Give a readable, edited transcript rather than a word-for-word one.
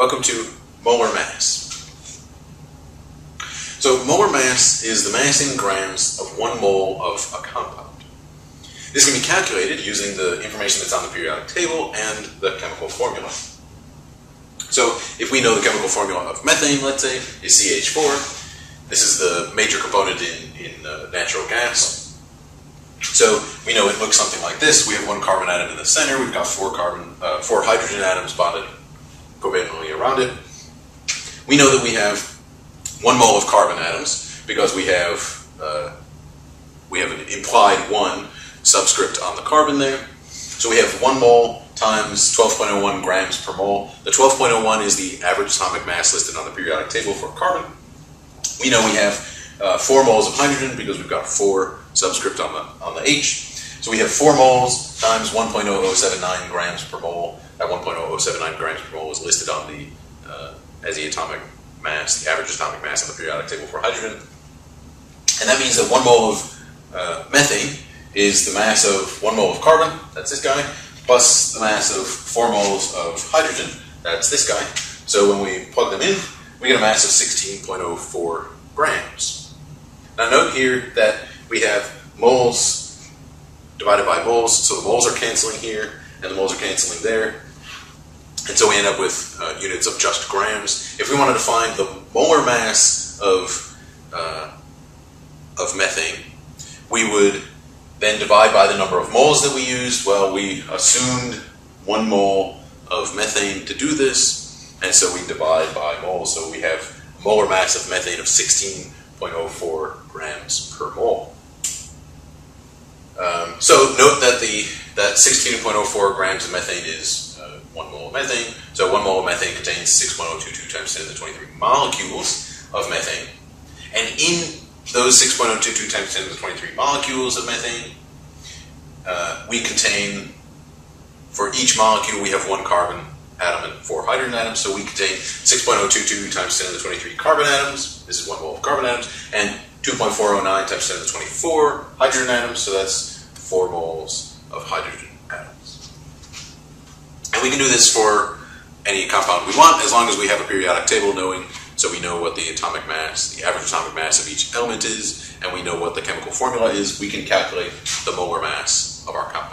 Welcome to molar mass. So molar mass is the mass in grams of 1 mole of a compound. This can be calculated using the information that's on the periodic table and the chemical formula. So if we know the chemical formula of methane, let's say, is CH4, this is the major component in natural gas. So we know it looks something like this. We have 1 carbon atom in the center. We've got 4 hydrogen atoms bonded covalently around it. We know that we have 1 mole of carbon atoms because we have an implied 1 subscript on the carbon there. So we have 1 mole times 12.01 grams per mole. The 12.01 is the average atomic mass listed on the periodic table for carbon. We know we have 4 moles of hydrogen because we've got 4 subscript on the H. So we have 4 moles times 1.0079 grams per mole. That 1.0079 grams per mole is listed on the as the atomic mass, the average atomic mass on the periodic table for hydrogen. And that means that 1 mole of methane is the mass of 1 mole of carbon, that's this guy, plus the mass of 4 moles of hydrogen, that's this guy. So when we plug them in, we get a mass of 16.04 grams. Now note here that we have moles divided by moles, so the moles are canceling here, and the moles are canceling there. And so we end up with units of just grams. If we wanted to find the molar mass of methane, we would then divide by the number of moles that we used. Well, we assumed 1 mole of methane to do this, and so we divide by moles. So we have a molar mass of methane of 16.04 grams per mole. So note that that 16.04 grams of methane is 1 mole of methane. So 1 mole of methane contains 6.022 times 10 to the 23 molecules of methane. And in those 6.022 times 10 to the 23 molecules of methane, we contain, for each molecule, we have 1 carbon atom and 4 hydrogen atoms. So we contain 6.022 times 10 to the 23 carbon atoms. This is 1 mole of carbon atoms. And 2.409 times 10 to the 24 hydrogen atoms. So that's 4 moles of hydrogen atoms. And we can do this for any compound we want, as long as we have a periodic table knowing, so we know what the atomic mass, the average atomic mass of each element is, and we know what the chemical formula is. We can calculate the molar mass of our compound.